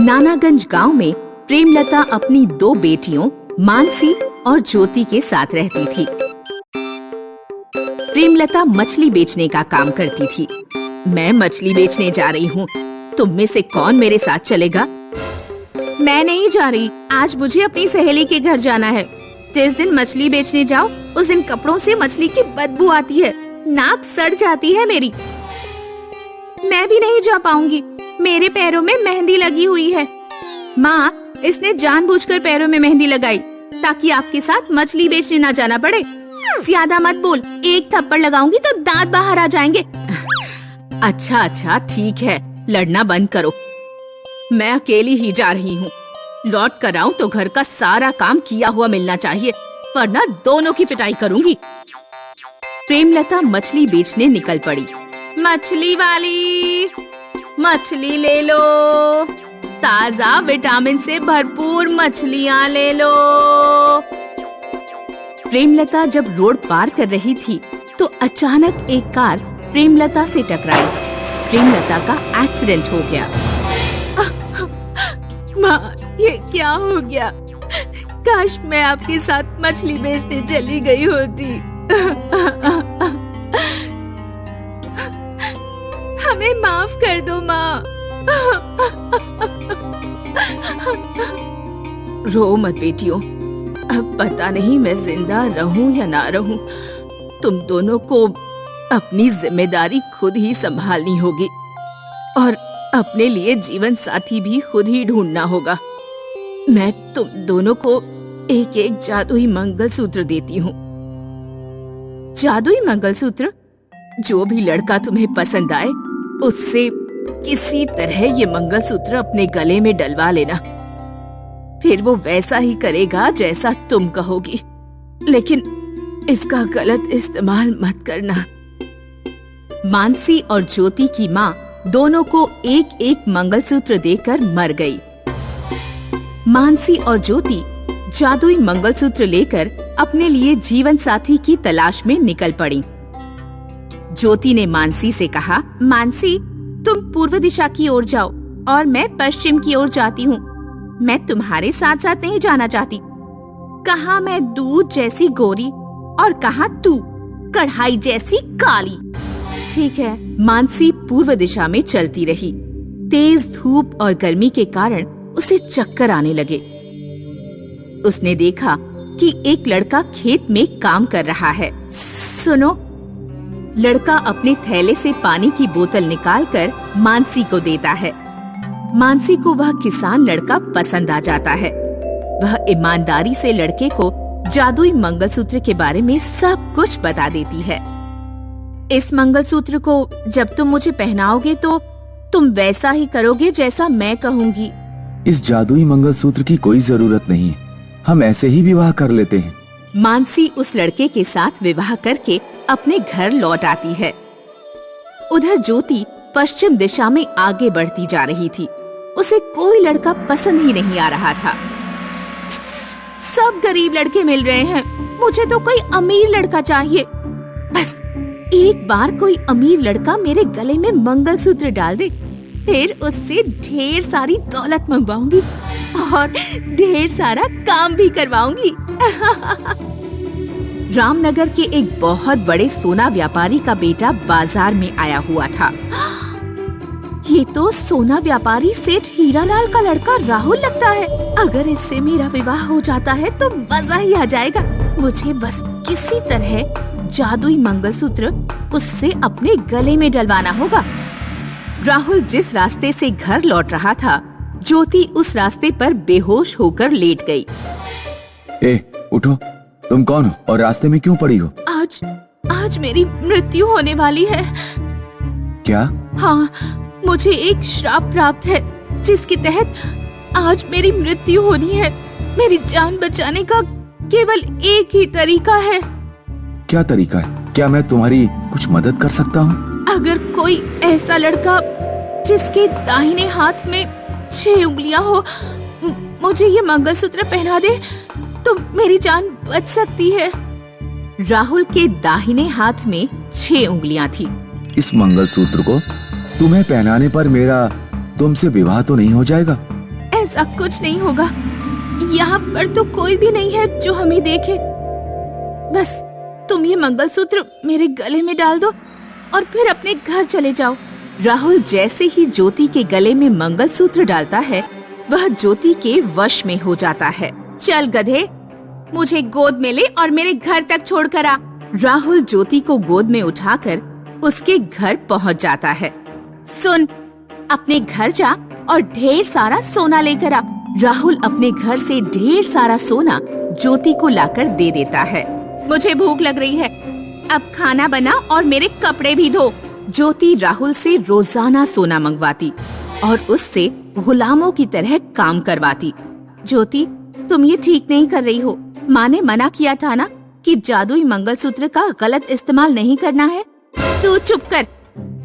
नानागंज गांव में प्रेमलता अपनी दो बेटियों मानसी और ज्योति के साथ रहती थी। प्रेमलता मछली बेचने का काम करती थी। मैं मछली बेचने जा रही हूँ, तुम में से कौन मेरे साथ चलेगा? मैं नहीं जा रही, आज मुझे अपनी सहेली के घर जाना है। जिस दिन मछली बेचने जाओ उस दिन कपड़ों से मछली की बदबू आती है, नाक सड़ जाती है मेरी। मैं भी नहीं जा पाऊंगी, मेरे पैरों में मेहंदी लगी हुई है। माँ, इसने जानबूझकर पैरों में मेहंदी लगाई ताकि आपके साथ मछली बेचने ना जाना पड़े। ज्यादा मत बोल, एक थप्पड़ लगाऊंगी तो दांत बाहर आ जाएंगे। अच्छा ठीक है, लड़ना बंद करो। मैं अकेली ही जा रही हूँ, लौट कर आऊं तो घर का सारा काम किया हुआ मिलना चाहिए, वरना दोनों की पिटाई करूंगी। प्रेमलता मछली बेचने निकल पड़ी। मछली वाली, मछली ले लो, ताजा विटामिन से भरपूर मछलियाँ ले लो। प्रेमलता जब रोड पार कर रही थी तो अचानक एक कार प्रेमलता से टकराई। प्रेमलता का एक्सीडेंट हो गया। माँ, ये क्या हो गया? काश मैं आपके साथ मछली बेचने चली गई होती। हमें माफ कर दो माँ। रो मत बेटियों, अब पता नहीं मैं जिंदा रहूं या ना रहूं। तुम दोनों को अपनी जिम्मेदारी खुद ही संभालनी होगी और अपने लिए जीवन साथी भी खुद ही ढूंढना होगा। मैं तुम दोनों को एक एक जादुई मंगलसूत्र देती हूँ। जादुई मंगलसूत्र? जो भी लड़का तुम्हें पसंद आए उससे किसी तरह ये मंगलसूत्र अपने गले में डलवा लेना, फिर वो वैसा ही करेगा जैसा तुम कहोगी, लेकिन इसका गलत इस्तेमाल मत करना। मानसी और ज्योति की माँ दोनों को एक एक मंगलसूत्र देकर मर गई। मानसी और ज्योति जादुई मंगलसूत्र लेकर अपने लिए जीवन साथी की तलाश में निकल पड़ी। ज्योति ने मानसी से कहा, मानसी, तुम पूर्व दिशा की ओर जाओ और मैं पश्चिम की ओर जाती हूँ। मैं तुम्हारे साथ साथ नहीं जाना चाहती। कहाँ मैं दूध जैसी गोरी और कहाँ तू कढ़ाई जैसी काली। ठीक है। मानसी पूर्व दिशा में चलती रही। तेज धूप और गर्मी के कारण उसे चक्कर आने लगे। उसने देखा कि एक लड़का खेत में काम कर रहा है। सुनो। लड़का अपने थैले से पानी की बोतल निकालकर मानसी को देता है। मानसी को वह किसान लड़का पसंद आ जाता है। वह ईमानदारी से लड़के को जादुई मंगलसूत्र के बारे में सब कुछ बता देती है। इस मंगलसूत्र को जब तुम मुझे पहनाओगे तो तुम वैसा ही करोगे जैसा मैं कहूँगी। इस जादुई मंगलसूत्र की कोई जरूरत नहीं है, हम ऐसे ही विवाह कर लेते हैं। मानसी उस लड़के के साथ विवाह करके अपने घर लौट आती है। उधर ज्योति पश्चिम दिशा में आगे बढ़ती जा रही थी। उसे कोई लड़का पसंद ही नहीं आ रहा था। सब गरीब लड़के मिल रहे हैं, मुझे तो कोई अमीर लड़का चाहिए। बस एक बार कोई अमीर लड़का मेरे गले में मंगलसूत्र डाल दे, फिर उससे ढेर सारी दौलत मंगवाऊंगी और ढेर सारा काम भी करवाऊंगी। रामनगर के एक बहुत बड़े सोना व्यापारी का बेटा बाजार में आया हुआ था। ये तो सोना व्यापारी सेठ हीरालाल का लड़का राहुल लगता है। अगर इससे मेरा विवाह हो जाता है तो मजा ही आ जाएगा। मुझे बस किसी तरह जादुई मंगलसूत्र उससे अपने गले में डलवाना होगा। राहुल जिस रास्ते से घर लौट रहा था, ज्योति उस रास्ते पर बेहोश होकर लेट गई। उठो, तुम कौन हो और रास्ते में क्यों पड़ी हो? आज मेरी मृत्यु होने वाली है। क्या? हाँ, मुझे एक श्राप प्राप्त है जिसके तहत आज मेरी मृत्यु होनी है। मेरी जान बचाने का केवल एक ही तरीका है। क्या तरीका है? क्या मैं तुम्हारी कुछ मदद कर सकता हूँ? अगर कोई ऐसा लड़का जिसके दाहिने हाथ में 6 उंगलियां हो मुझे ये मंगलसूत्र पहना दे तो मेरी जान बच सकती है। राहुल के दाहिने हाथ में 6 उंगलियां थी। इस मंगलसूत्र को तुम्हें पहनाने पर मेरा तुमसे विवाह तो नहीं हो जाएगा? ऐसा कुछ नहीं होगा। यहाँ पर तो कोई भी नहीं है जो हमें देखे। बस तुम ये मंगलसूत्र मेरे गले में डाल दो और फिर अपने घर चले जाओ। राहुल जैसे ही ज्योति के गले में मंगलसूत्र डालता है, वह ज्योति के वश में हो जाता है। चल गधे, मुझे गोद में ले और मेरे घर तक छोड़कर आ। राहुल ज्योति को गोद में उठाकर उसके घर पहुंच जाता है। सुन, अपने घर जा और ढेर सारा सोना लेकर आ। राहुल अपने घर से ढेर सारा सोना ज्योति को लाकर दे देता है। मुझे भूख लग रही है, अब खाना बना और मेरे कपड़े भी धो। ज्योति राहुल से रोजाना सोना मंगवाती और उससे गुलामों की तरह काम करवाती। ज्योति, तुम ये ठीक नहीं कर रही हो। माँ ने मना किया था ना कि जादुई मंगलसूत्र का गलत इस्तेमाल नहीं करना है। तू चुप कर,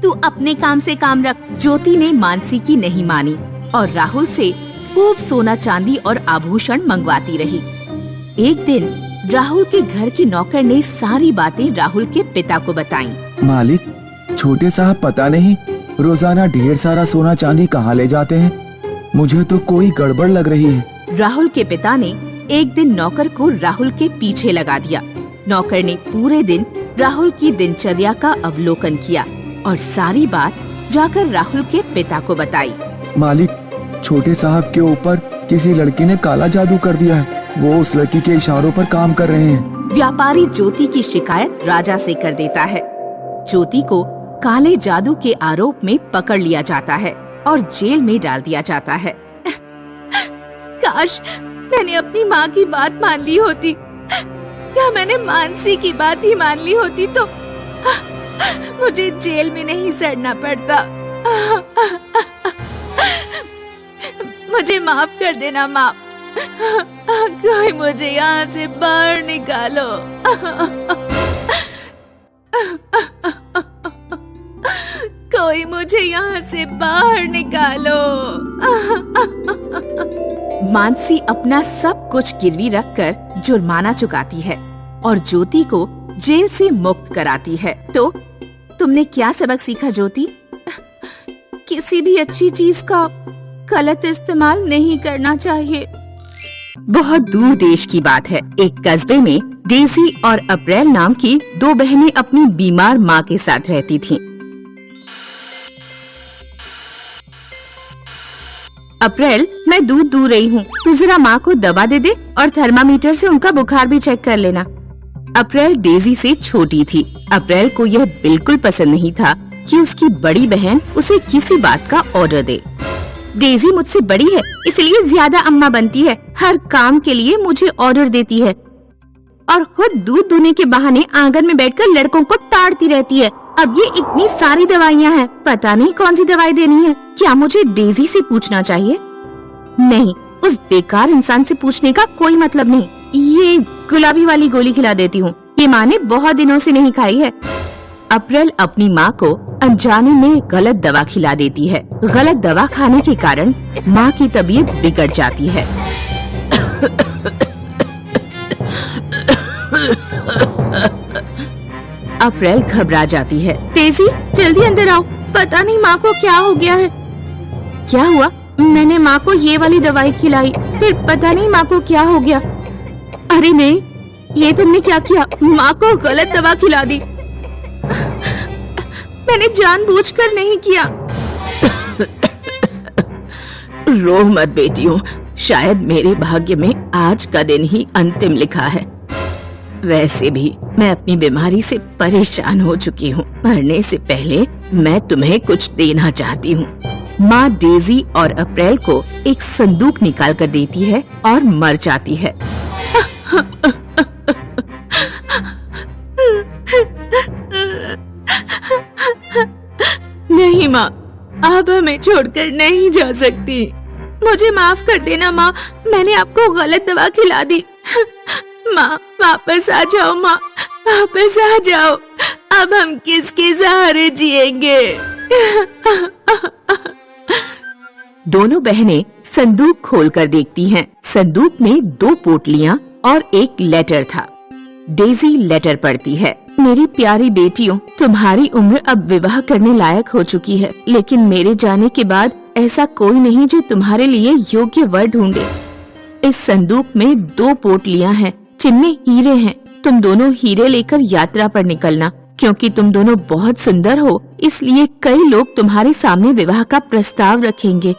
तू अपने काम से काम रख। ज्योति ने मानसी की नहीं मानी और राहुल से खूब सोना चांदी और आभूषण मंगवाती रही। एक दिन राहुल के घर के नौकर ने सारी बातें राहुल के पिता को बताईं। मालिक, छोटे साहब पता नहीं रोजाना ढेर सारा सोना चांदी कहाँ ले जाते हैं। मुझे तो कोई गड़बड़ लग रही है। राहुल के पिता ने एक दिन नौकर को राहुल के पीछे लगा दिया। नौकर ने पूरे दिन राहुल की दिनचर्या का अवलोकन किया और सारी बात जाकर राहुल के पिता को बताई। मालिक, छोटे साहब के ऊपर किसी लड़की ने काला जादू कर दिया है। वो उस लड़की के इशारों पर काम कर रहे हैं। व्यापारी ज्योति की शिकायत राजा से कर देता है। ज्योति को काले जादू के आरोप में पकड़ लिया जाता है और जेल में डाल दिया जाता है। काश मैंने अपनी माँ की बात मान ली होती। क्या मैंने मानसी की बात ही मान ली होती तो मुझे जेल में नहीं सड़ना पड़ता। मुझे माफ कर देना माँ। कोई मुझे यहाँ से बाहर निकालो। कोई मुझे यहाँ से बाहर निकालो। मानसी अपना सब कुछ गिरवी रखकर जुर्माना चुकाती है और ज्योति को जेल से मुक्त कराती है। तो तुमने क्या सबक सीखा ज्योति? किसी भी अच्छी चीज का गलत इस्तेमाल नहीं करना चाहिए। बहुत दूर देश की बात है। एक कस्बे में डेजी और अप्रैल नाम की दो बहनें अपनी बीमार माँ के साथ रहती थीं। अप्रैल, मैं दूध दूह रही हूँ, तू जरा माँ को दवा दे दे और थर्मामीटर से उनका बुखार भी चेक कर लेना। अप्रैल डेजी से छोटी थी। अप्रैल को यह बिल्कुल पसंद नहीं था कि उसकी बड़ी बहन उसे किसी बात का ऑर्डर दे। डेजी मुझसे बड़ी है, इसलिए ज्यादा अम्मा बनती है। हर काम के लिए मुझे ऑर्डर देती है और खुद दूध दूहने के बहाने आंगन में बैठकर लड़कों को ताड़ती रहती है। अब ये इतनी सारी दवाइयाँ हैं, पता नहीं कौन सी दवाई देनी है। क्या मुझे डेजी से पूछना चाहिए? नहीं, उस बेकार इंसान से पूछने का कोई मतलब नहीं। ये गुलाबी वाली गोली खिला देती हूँ, ये माँ ने बहुत दिनों से नहीं खाई है। अप्रैल अपनी माँ को अनजाने में गलत दवा खिला देती है। गलत दवा खाने के कारण माँ की तबीयत बिगड़ जाती है। अप्रैल घबरा जाती है। डेजी, जल्दी अंदर आओ, पता नहीं माँ को क्या हो गया है। क्या हुआ? मैंने माँ को ये वाली दवाई खिलाई, फिर पता नहीं माँ को क्या हो गया। अरे नहीं, ये तुमने क्या किया? माँ को गलत दवा खिला दी। मैंने जानबूझकर नहीं किया। रो मत बेटियों, शायद मेरे भाग्य में आज का दिन ही अंतिम लिखा है। वैसे भी मैं अपनी बीमारी से परेशान हो चुकी हूँ। मरने से पहले मैं तुम्हें कुछ देना चाहती हूँ। माँ डेजी और अप्रैल को एक संदूक निकाल कर देती है और मर जाती है। नहीं माँ, आप हमें छोड़कर नहीं जा सकती। मुझे माफ कर देना माँ, मैंने आपको गलत दवा खिला दी। माँ, वापस आ जाओ माँ, वापस आ जाओ। अब हम किसके सहारे जिएंगे? दोनों बहनें संदूक खोलकर देखती हैं। संदूक में 2 पोटलियां और एक लेटर था। डेजी लेटर पढ़ती है। मेरी प्यारी बेटियों, तुम्हारी उम्र अब विवाह करने लायक हो चुकी है, लेकिन मेरे जाने के बाद ऐसा कोई नहीं जो तुम्हारे लिए योग्य वर ढूंढे। इस संदूक में 2 पोटलियां हैं जिनमें हीरे हैं। तुम दोनों हीरे लेकर यात्रा पर निकलना। क्योंकि तुम दोनों बहुत सुंदर हो, इसलिए कई लोग तुम्हारे सामने विवाह का प्रस्ताव रखेंगे,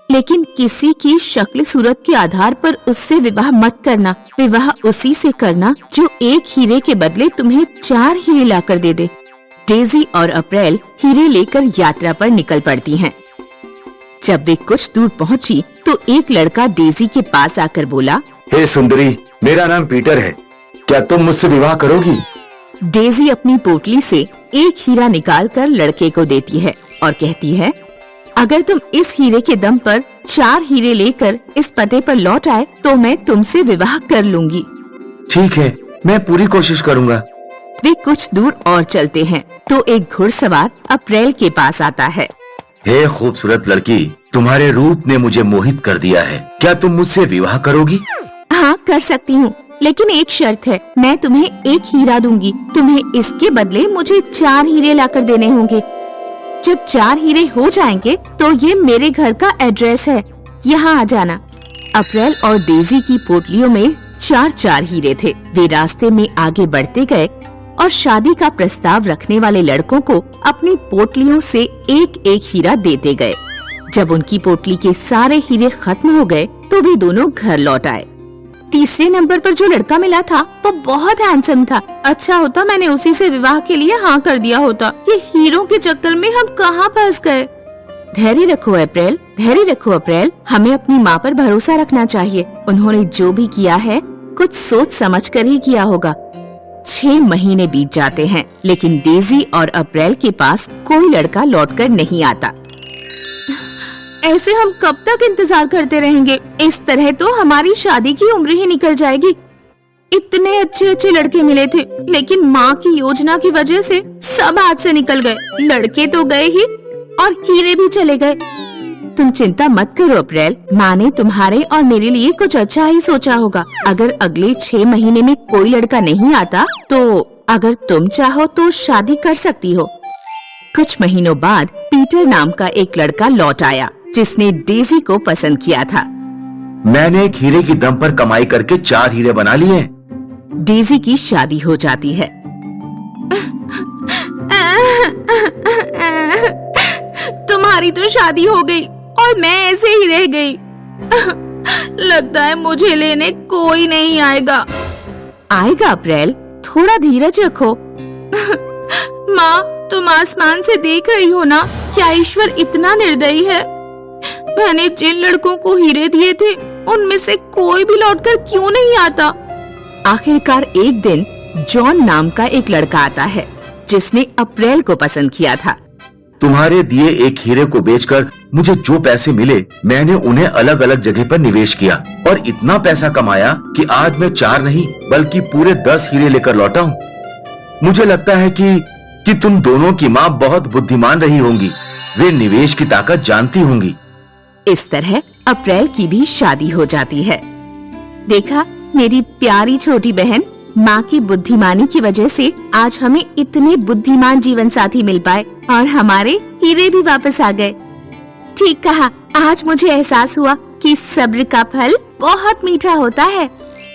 लेकिन किसी की शक्ल सूरत के आधार पर उससे विवाह मत करना। विवाह उसी से करना जो 1 हीरे के बदले तुम्हें 4 हीरे लाकर दे दे। डेजी और अप्रैल हीरे लेकर यात्रा पर निकल पड़ती हैं। जब वे कुछ दूर पहुंची तो एक लड़का डेजी के पास आकर बोला, हे सुंदरी, मेरा नाम पीटर है, क्या तुम मुझसे विवाह करोगी? डेजी अपनी पोटली से 1 हीरा निकालकर लड़के को देती है और कहती है, अगर तुम इस हीरे के दम पर 4 हीरे लेकर इस पते पर लौट आए तो मैं तुमसे विवाह कर लूंगी। ठीक है, मैं पूरी कोशिश करूँगा। वे कुछ दूर और चलते हैं तो एक घुड़सवार अप्रैल के पास आता है। हे खूबसूरत लड़की, तुम्हारे रूप ने मुझे मोहित कर दिया है, क्या तुम मुझसे विवाह करोगी? हाँ, कर सकती हूँ, लेकिन एक शर्त है, मैं तुम्हें 1 हीरा दूंगी। तुम्हें इसके बदले मुझे 4 हीरे लाकर देने होंगे। जब 4 हीरे हो जाएंगे तो ये मेरे घर का एड्रेस है, यहाँ आ जाना। अप्रैल और डेजी की पोटलियों में 4 हीरे थे। वे रास्ते में आगे बढ़ते गए और शादी का प्रस्ताव रखने वाले लड़कों को अपनी पोटलियों से 1 हीरा देते गए। जब उनकी पोटली के सारे हीरे खत्म हो गए तो वे दोनों घर लौट आए। तीसरे नंबर पर जो लड़का मिला था वो बहुत हैंडसम था। अच्छा होता मैंने उसी से विवाह के लिए हाँ कर दिया होता। ये हीरों के चक्कर में हम कहाँ फंस गए। धैर्य रखो अप्रैल, धैर्य रखो अप्रैल। हमें अपनी माँ पर भरोसा रखना चाहिए। उन्होंने जो भी किया है कुछ सोच समझ कर ही किया होगा। 6 महीने बीत जाते हैं, लेकिन डेजी और अप्रैल के पास कोई लड़का लौटकर नहीं आता। ऐसे हम कब तक इंतजार करते रहेंगे? इस तरह तो हमारी शादी की उम्र ही निकल जाएगी। इतने अच्छे अच्छे लड़के मिले थे, लेकिन माँ की योजना की वजह से सब हाथ से निकल गए। लड़के तो गए ही और हीरे भी चले गए। तुम चिंता मत करो अप्रैल, माँ ने तुम्हारे और मेरे लिए कुछ अच्छा ही सोचा होगा। अगर अगले 6 महीने में कोई लड़का नहीं आता तो अगर तुम चाहो तो शादी कर सकती हो। कुछ महीनों बाद पीटर नाम का एक लड़का लौट आया जिसने डेजी को पसंद किया था। मैंने 1 हीरे की दम पर कमाई करके 4 हीरे बना लिए। डेजी की शादी हो जाती है। तुम्हारी तो शादी हो गई और मैं ऐसे ही रह गई। लगता है मुझे लेने कोई नहीं आएगा। आएगा अप्रैल, थोड़ा धीरज रखो। माँ, तुम आसमान से देख रही हो ना, क्या ईश्वर इतना निर्दयी है? मैंने जिन लड़कों को हीरे दिए थे उनमें से कोई भी लौटकर क्यों नहीं आता? आखिरकार एक दिन जॉन नाम का एक लड़का आता है जिसने अप्रैल को पसंद किया था। तुम्हारे दिए 1 हीरे को बेचकर मुझे जो पैसे मिले मैंने उन्हें अलग अलग जगह पर निवेश किया और इतना पैसा कमाया कि आज मैं 4 नहीं बल्कि पूरे 10 हीरे लेकर लौटा हूँ। मुझे लगता है कि तुम दोनों की माँ बहुत बुद्धिमान रही होंगी। वे निवेश की ताकत जानती होंगी। इस तरह अप्रैल की भी शादी हो जाती है। देखा मेरी प्यारी छोटी बहन, माँ की बुद्धिमानी की वजह से आज हमें इतने बुद्धिमान जीवन साथी मिल पाए और हमारे हीरे भी वापस आ गए। ठीक कहा, आज मुझे एहसास हुआ कि सब्र का फल बहुत मीठा होता है।